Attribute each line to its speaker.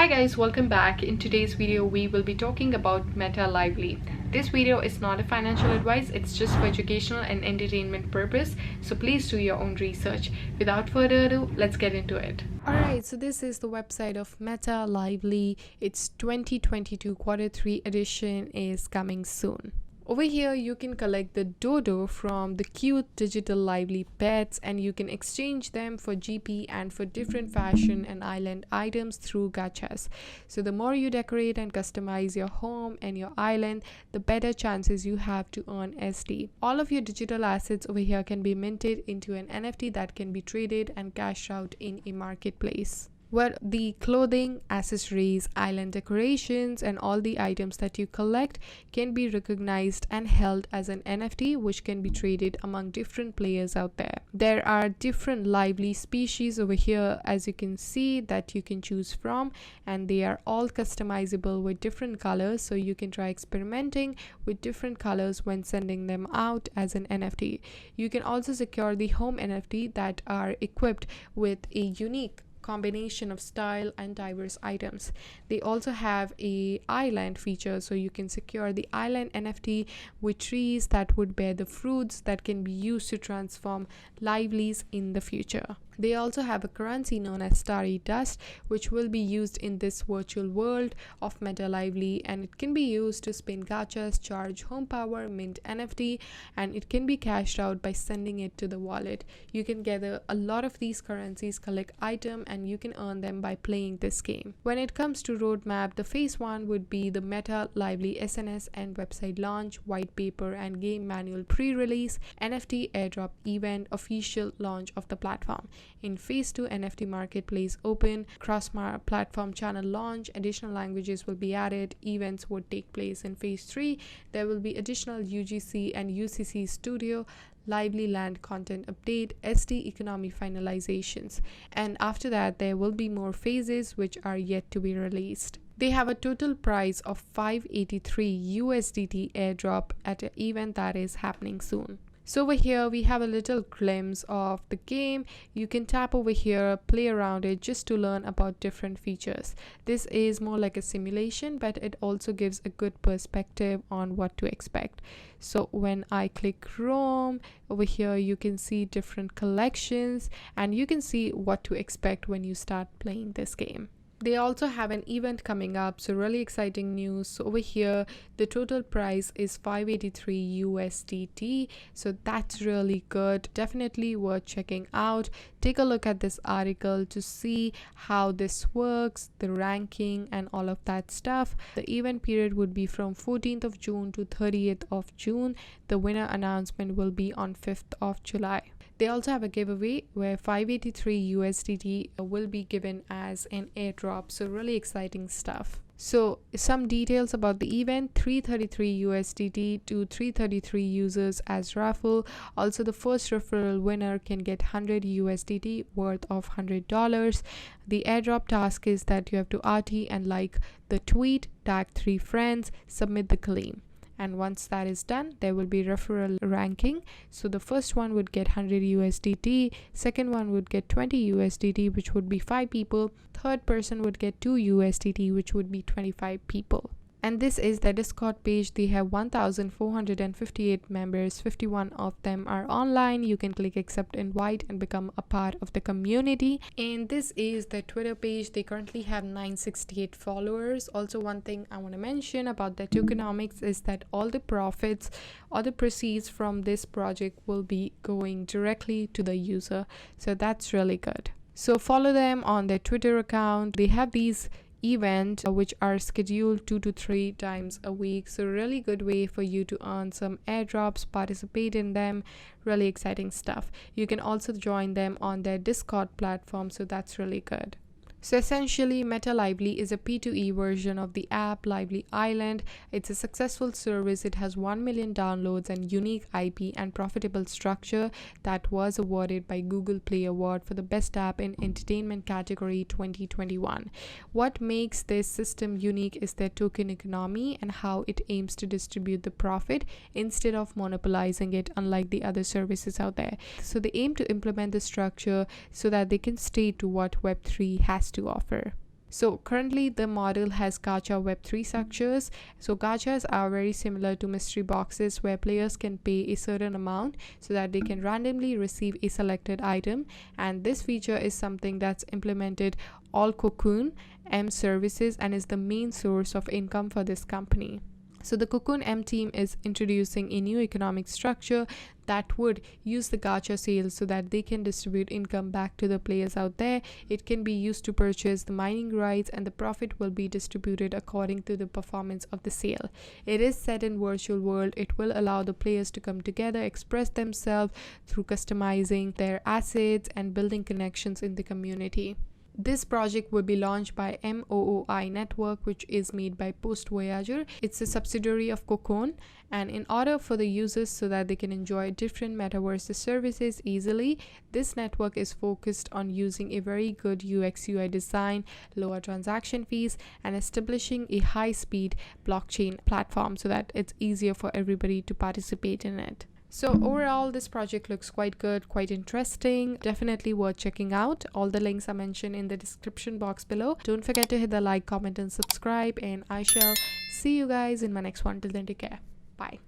Speaker 1: Hi guys, welcome back. In today's video we will be talking about Meta Lively. This video is not a financial advice, it's just for educational and entertainment purpose, so please do your own research. Without further ado, let's get into it. Alright, so this is the website of Meta Lively. Its 2022 Q3 edition is coming soon. Over here you can collect the doodoo from the cute digital lively pets, and you can exchange them for GP and for different fashion and island items through gachas. So the more you decorate and customize your home and your island, the better chances you have to earn SD. All of your digital assets over here can be minted into an NFT that can be traded and cashed out in a marketplace, where the clothing, accessories, island decorations, and all the items that you collect can be recognized and held as an NFT, which can be traded among different players out there. There are different lively species over here, as you can see, that you can choose from, and they are all customizable with different colors, so you can try experimenting with different colors when sending them out as an NFT. You can also secure the home NFT that are equipped with a unique combination of style and diverse items. They also have a island feature, so you can secure the island NFT with trees that would bear the fruits that can be used to transform livelies in the future. They also have a currency known as Starry Dust, which will be used in this virtual world of Meta Lively, and it can be used to spin gachas, charge home power, mint NFT, and it can be cashed out by sending it to the wallet. You can gather a lot of these currencies, collect item, and you can earn them by playing this game. When it comes to roadmap, the phase 1 would be the Meta Lively SNS and website launch, white paper and game manual pre-release, NFT airdrop event, official launch of the platform. In phase 2, NFT marketplace open, cross-platform channel launch, additional languages will be added, events would take place. In phase 3, there will be additional UGC and UCC studio, lively land content update, SD economy finalizations, and after that there will be more phases which are yet to be released. They have a total price of 583 USDT airdrop at an event that is happening soon. So over here we have a little glimpse of the game. You can tap over here, play around it just to learn about different features. This is more like a simulation, but it also gives a good perspective on what to expect. So when I click Chrome, over here you can see different collections and you can see what to expect when you start playing this game. They also have an event coming up, so really exciting news. So over here the total price is 583 USDT, so that's really good, definitely worth checking out. Take a look at this article to see how this works, the ranking and all of that stuff. The event period would be from 14th of June to 30th of June. The winner announcement will be on 5th of July. They also have a giveaway where 583 USDT will be given as an airdrop, so really exciting stuff. So some details about the event: 333 USDT to 333 users as raffle. Also the first referral winner can get 100 USDT worth of $100. The airdrop task is that you have to RT and like the tweet, tag 3 friends, submit the claim. And once that is done, there will be referral ranking. So the first one would get 100 USDT, second one would get 20 USDT, which would be 5 people, third person would get 2 USDT, which would be 25 people. And this is the Discord page. They have 1,458 members, 51 of them are online. You can click accept invite and become a part of the community. And this is the Twitter page. They currently have 968 followers. Also, one thing I want to mention about the tokenomics is that all the profits or the proceeds from this project will be going directly to the user, so that's really good. So follow them on their Twitter account. They have these events which are scheduled 2 to 3 times a week, so really good way for you to earn some airdrops, participate in them. Really exciting stuff. You can also join them on their Discord platform, so that's really good. So essentially, Meta Lively is a P2E version of the app Lively Island. It's a successful service. It has 1 million downloads and unique IP and profitable structure that was awarded by Google Play Award for the best app in entertainment category 2021. What makes this system unique is their token economy and how it aims to distribute the profit instead of monopolizing it, unlike the other services out there. So they aim to implement the structure so that they can stay to what Web3 has to offer. So currently the model has gacha web3 structures. So gachas are very similar to mystery boxes where players can pay a certain amount so that they can randomly receive a selected item, and this feature is something that's implemented all Cocoon M services and is the main source of income for this company. So the Cocoon M team is introducing a new economic structure that would use the gacha sales so that they can distribute income back to the players out there. It can be used to purchase the mining rights, and the profit will be distributed according to the performance of the sale. It is set in virtual world. It will allow the players to come together, express themselves through customizing their assets and building connections in the community. This project will be launched by MOOI Network, which is made by Post Voyager. It's a subsidiary of Cocoon, and in order for the users so that they can enjoy different metaverse services easily, this network is focused on using a very good UX UI design, lower transaction fees, and establishing a high-speed blockchain platform so that it's easier for everybody to participate in it. So overall, this project looks quite good, quite interesting, definitely worth checking out. All the links are mentioned in the description box below. Don't forget to hit the like, comment, and subscribe, and I shall see you guys in my next one. Till then, take care. Bye.